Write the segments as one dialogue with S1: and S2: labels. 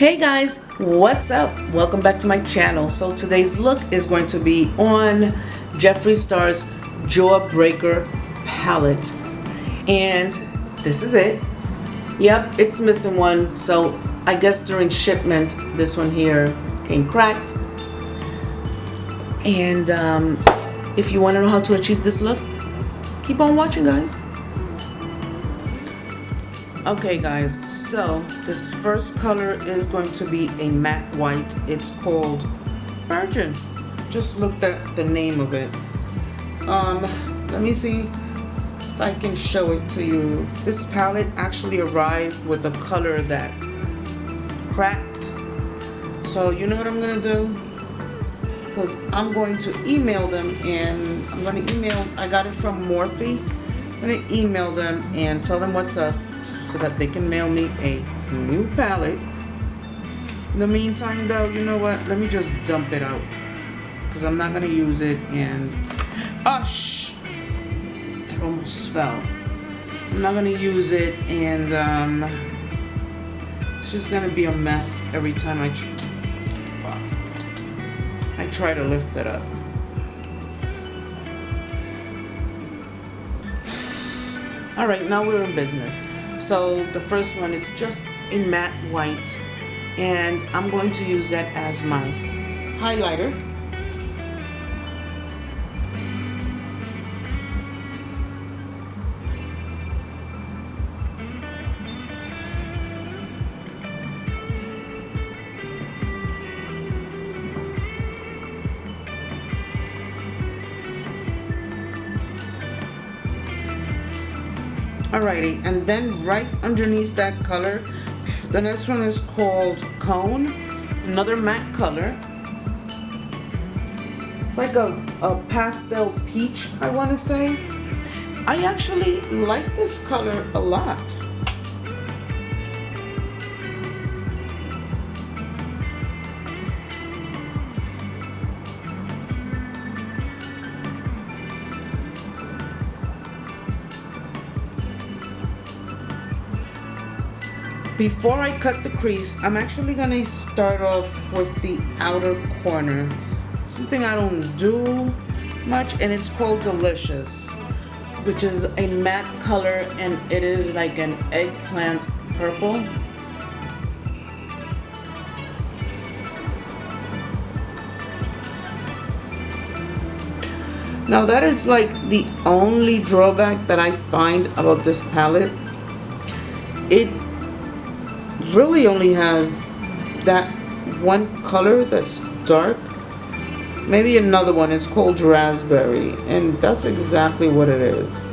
S1: Hey guys, what's up? Welcome back to my channel. So today's look is going to be on Jeffree Star's Jawbreaker palette, and this is it. Yep, it's missing one, so I guess during shipment this one here came cracked. And if you want to know how to achieve this look, keep on watching, guys. Okay guys, so this first color is going to be a matte white. It's called Virgin. Just looked at the name of it. Let me see if I can show it to you. This palette actually arrived with a color that cracked. So you know what I'm gonna do? Because I'm going to email them, and I got it from Morphe. I'm gonna email them and tell them what's up, so that they can mail me a new palette. In the meantime though, you know what, let me just dump it out, because I'm not gonna use it. And it almost fell. I'm not gonna use it, and it's just gonna be a mess every time I try to lift it up. All right, now we're in business. So the first one, it's just a matte white, and I'm going to use that as my highlighter. Alrighty, and then right underneath that color, the next one is called Cone, another matte color. It's like a pastel peach, I want to say. I actually like this color a lot. Before I cut the crease, I'm actually gonna start off with the outer corner. Something I don't do much, and it's called Delicious, which is a matte color, and it is like an eggplant purple. Now that is like the only drawback that I find about this palette. It really only has that one color that's dark, maybe another one. It's called Raspberry, and that's exactly what it is,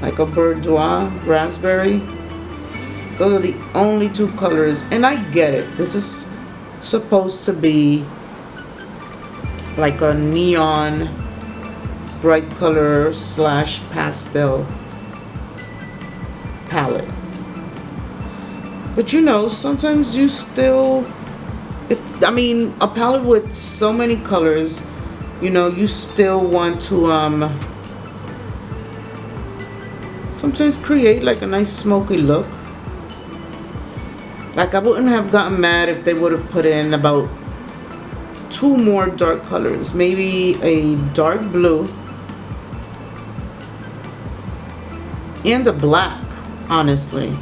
S1: like a Bourdois raspberry. Those are the only two colors, and I get it. This is supposed to be like a neon bright color / pastel palette. But you know, sometimes you still, a palette with so many colors, you know, you still want to sometimes create like a nice smoky look. Like, I wouldn't have gotten mad if they would have put in about 2 more dark colors, maybe a dark blue and a black, honestly.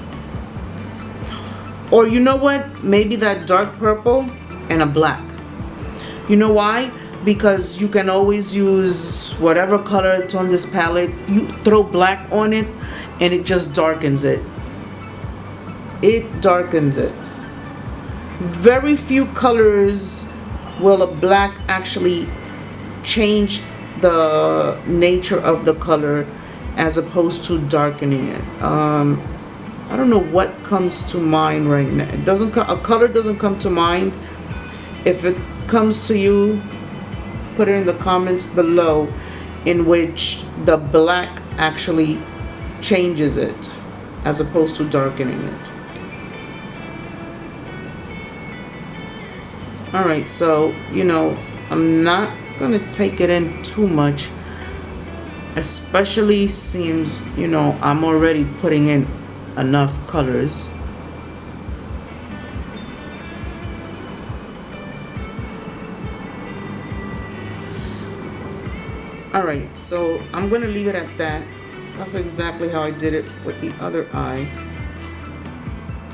S1: Or you know what? Maybe that dark purple and a black. You know why? Because you can always use whatever color it's on this palette. You throw black on it, and it just darkens it. It darkens it. Very few colors will a black actually change the nature of the color as opposed to darkening it. I don't know what comes to mind right now. A color doesn't come to mind. If it comes to you, put it in the comments below, in which the black actually changes it as opposed to darkening it. Alright, so, you know, I'm not gonna take it in too much, especially seems, you know, I'm already putting in enough colors. Alright, so I'm going to leave it at that. That's exactly how I did it with the other eye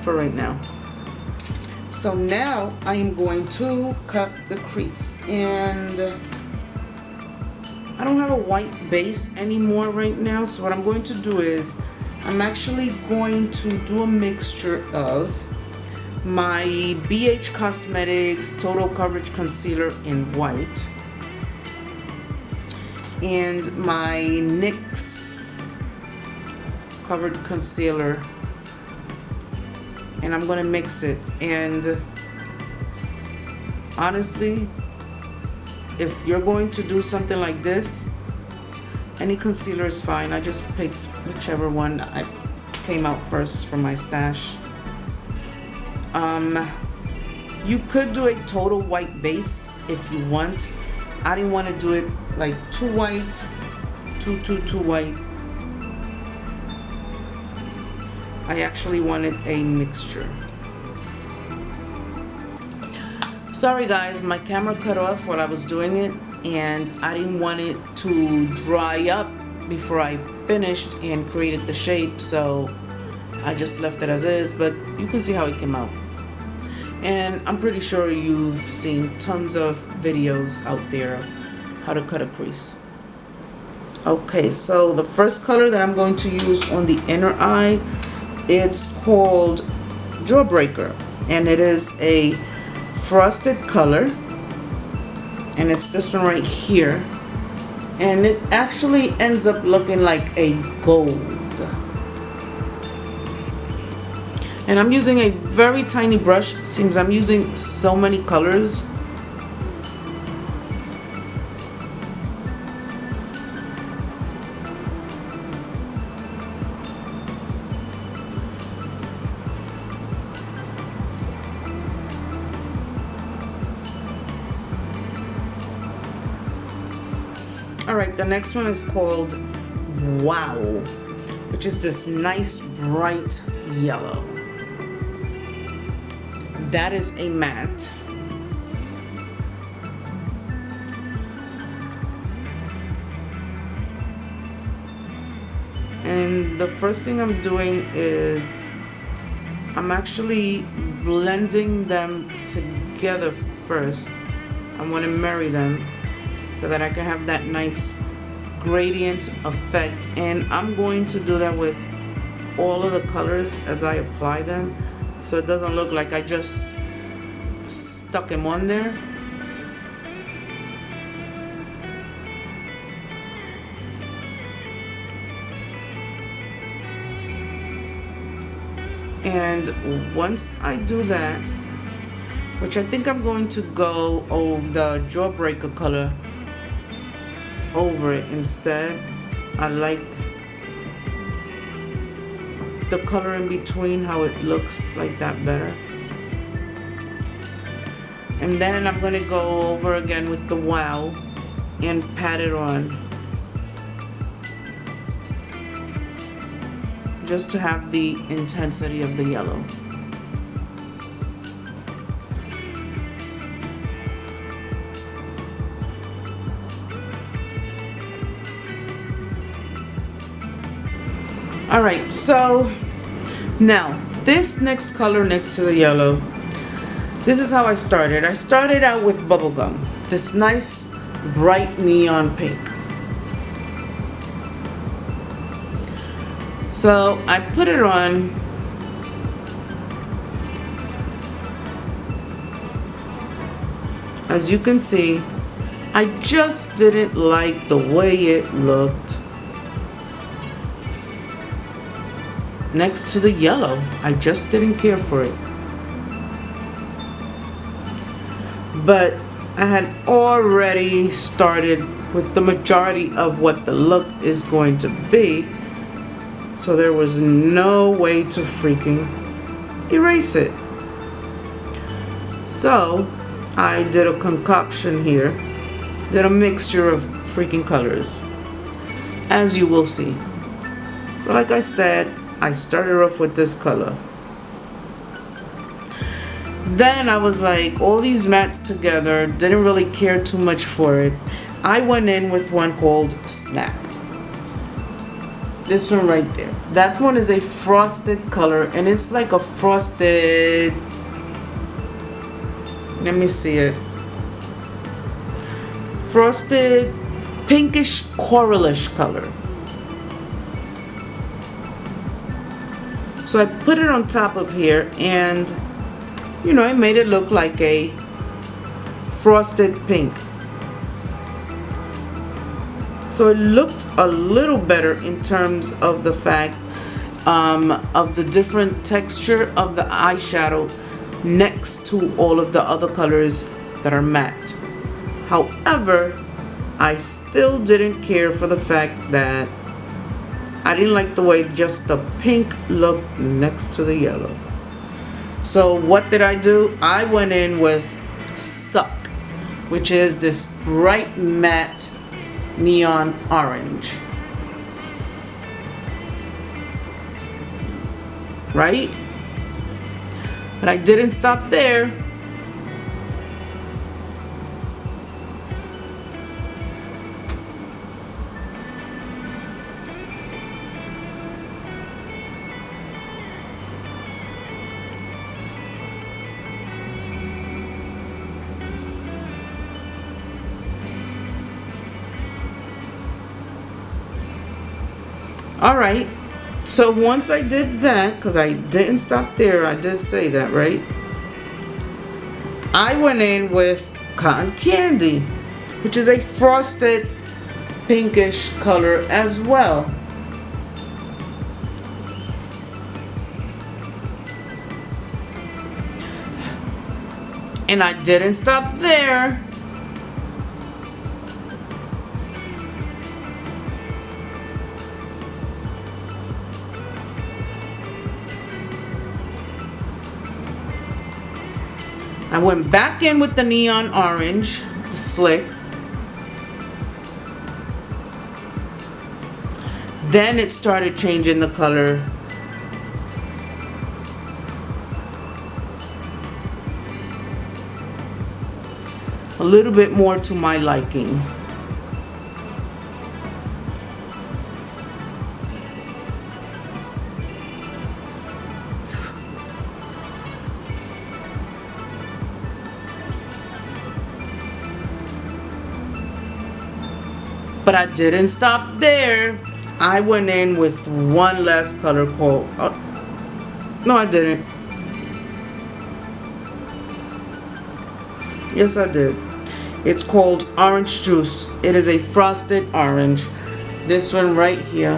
S1: for right now. So now I am going to cut the crease, and I don't have a white base anymore right now, so what I'm going to do is I'm actually going to do a mixture of my BH Cosmetics Total Coverage Concealer in white and my NYX Covered Concealer, and I'm gonna mix it. And honestly, if you're going to do something like this, any concealer is fine. I just picked whichever one I came out first from my stash. You could do a total white base if you want. I didn't want to do it like too white, too white. I actually wanted a mixture. Sorry guys, my camera cut off while I was doing it, and I didn't want it to dry up before I finished and created the shape, so I just left it as is, but you can see how it came out. And I'm pretty sure you've seen tons of videos out there of how to cut a crease. Okay, so the first color that I'm going to use on the inner eye, it's called Jawbreaker, and it is a frosted color, and it's this one right here, and it actually ends up looking like a gold. And I'm using a very tiny brush. Seems I'm using so many colors. Alright, the next one is called Wow, which is this nice bright yellow. That is a matte. And the first thing I'm doing is I'm actually blending them together first. I want to marry them so that I can have that nice gradient effect, and I'm going to do that with all of the colors as I apply them, so it doesn't look like I just stuck them on there. And once I do that, which I think I'm going to go the Jawbreaker color over it instead. I like the color in between, how it looks like that better. And then I'm going to go over again with the Wow and pat it on, just to have the intensity of the yellow. Alright, so now this next color next to the yellow, this is how I started. I started out with bubblegum, this nice bright neon pink. So I put it on, as you can see, I just didn't like the way it looked next to the yellow. I just didn't care for it. But I had already started with the majority of what the look is going to be, so there was no way to freaking erase it. So I did a concoction here, did a mixture of freaking colors, as you will see. So like I said, I started off with this color. Then I was like, all these mattes together, didn't really care too much for it. I went in with one called Snap. This one right there. That one is a frosted color, and it's like a frosted, let me see it. Frosted pinkish coralish color. So I put it on top of here, and you know, it made it look like a frosted pink. So it looked a little better in terms of the fact of the different texture of the eyeshadow next to all of the other colors that are matte. However, I still didn't care for the fact that I didn't like the way just the pink looked next to the yellow. So what did I do? I went in with Suck, which is this bright matte neon orange. Right? But I didn't stop there. Alright, so once I did that, because I didn't stop there, I did say that, right? I went in with Cotton Candy, which is a frosted pinkish color as well. And I didn't stop there. I went back in with the neon orange, the Slick. Then it started changing the color. A little bit more to my liking. But I didn't stop there. I went in with one last color called, no I didn't. Yes I did. It's called Orange Juice. It is a frosted orange. This one right here.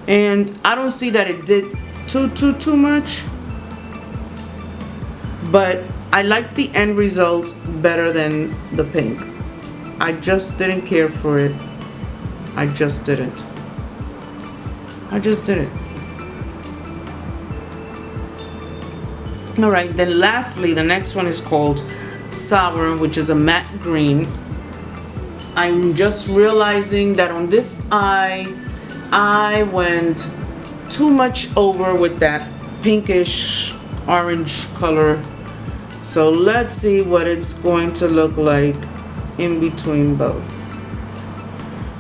S1: And I don't see that it did too much. But I like the end result better than the pink. I just didn't care for it. I just didn't. I just didn't. Alright, then lastly, the next one is called Sabra, which is a matte green. I'm just realizing that on this eye, I went too much over with that pinkish orange color. So let's see what it's going to look like in between both.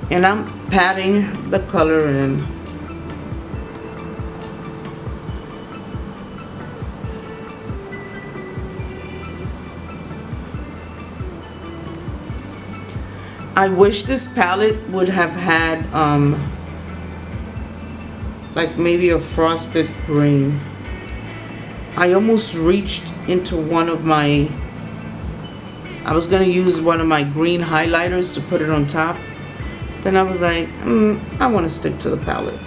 S1: And I'm patting the color in. I wish this palette would have had like maybe a frosted green. I almost reached into one of my, I was gonna use one of my green highlighters to put it on top. Then I was like, I wanna stick to the palette.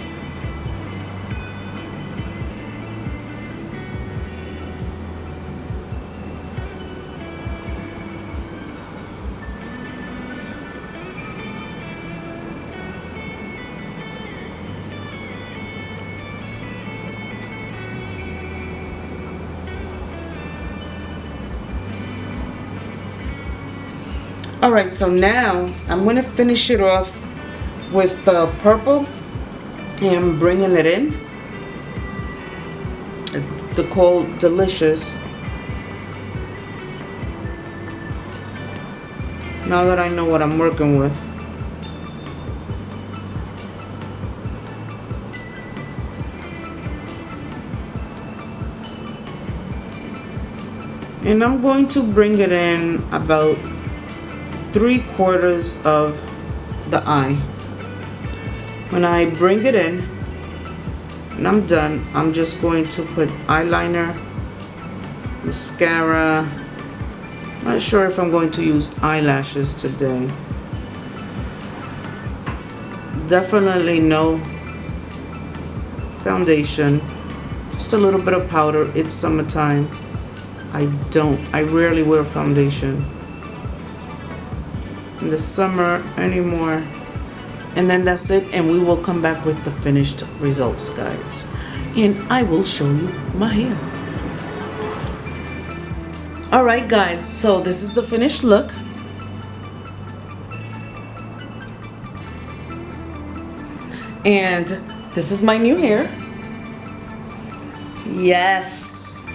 S1: Alright, so now I'm going to finish it off with the purple and bringing it in. the called Delicious. Now that I know what I'm working with. And I'm going to bring it in about 3/4 of the eye. When I bring it in and I'm done, I'm just going to put eyeliner, mascara. Not sure if I'm going to use eyelashes today. Definitely no foundation. Just a little bit of powder. It's summertime. I rarely wear foundation in the summer anymore. And then that's it, and we will come back with the finished results, guys. And I will show you my hair. Alright guys, so this is the finished look. And this is my new hair. Yes,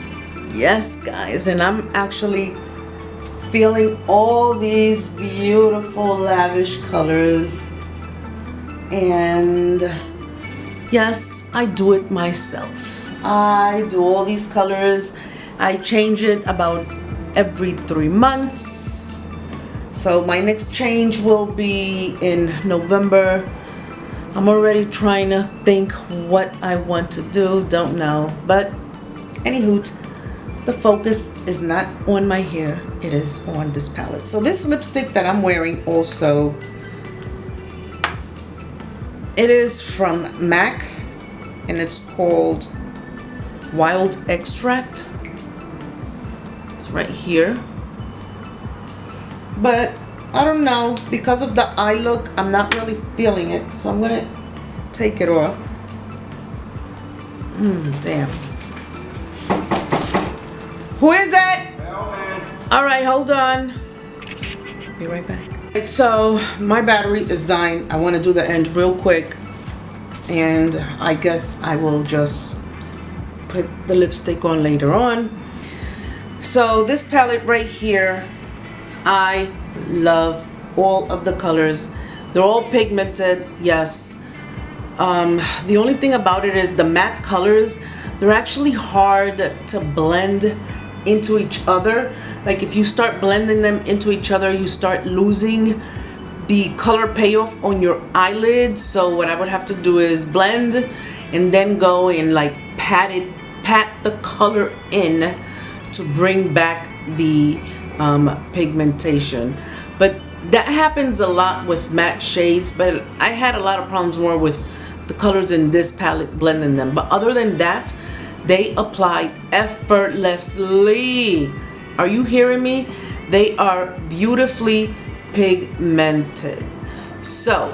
S1: guys, and I'm actually feeling all these beautiful lavish colors. And yes, I do it myself. I do all these colors. I change it about every 3 months. So my next change will be in November. I'm already trying to think what I want to do. Don't know. But anywho, the focus is not on my hair. It is on this palette. So this lipstick that I'm wearing also, it is from MAC and it's called Wild Extract. It's right here. But I don't know, because of the eye look, I'm not really feeling it. So I'm gonna take it off. Damn. Who is it? Alright, hold on. Be right back. So my battery is dying. I want to do the end real quick, and I guess I will just put the lipstick on later on. So this palette right here, I love all of the colors. They're all pigmented, yes. The only thing about it is the matte colors, they're actually hard to blend into each other. Like if you start blending them into each other, you start losing the color payoff on your eyelids. So what I would have to do is blend and then go and like pat the color in to bring back the pigmentation. But that happens a lot with matte shades, but I had a lot of problems more with the colors in this palette, blending them. But other than that, they apply effortlessly. Are you hearing me? They are beautifully pigmented. So,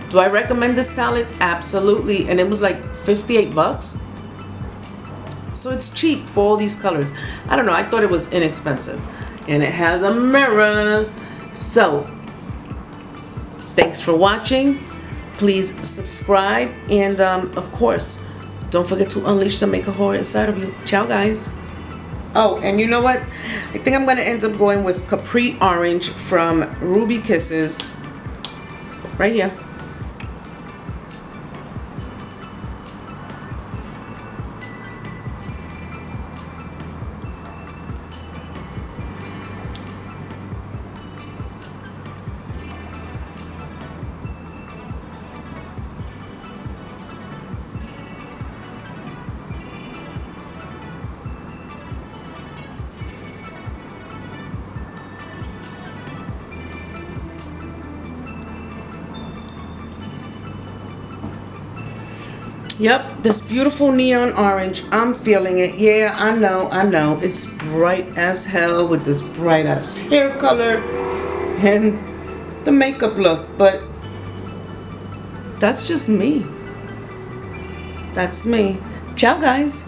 S1: do I recommend this palette? Absolutely. And it was like 58 bucks. So it's cheap for all these colors. I don't know, I thought it was inexpensive. And it has a mirror. So, thanks for watching. Please subscribe. And of course, don't forget to unleash the maker horror inside of you. Ciao, guys. Oh, and you know what? I think I'm going to end up going with Capri Orange from Ruby Kisses. Right here. Yep, this beautiful neon orange. I'm feeling it. Yeah, I know. It's bright as hell with this bright ass hair color and the makeup look. But that's just me. That's me. Ciao, guys.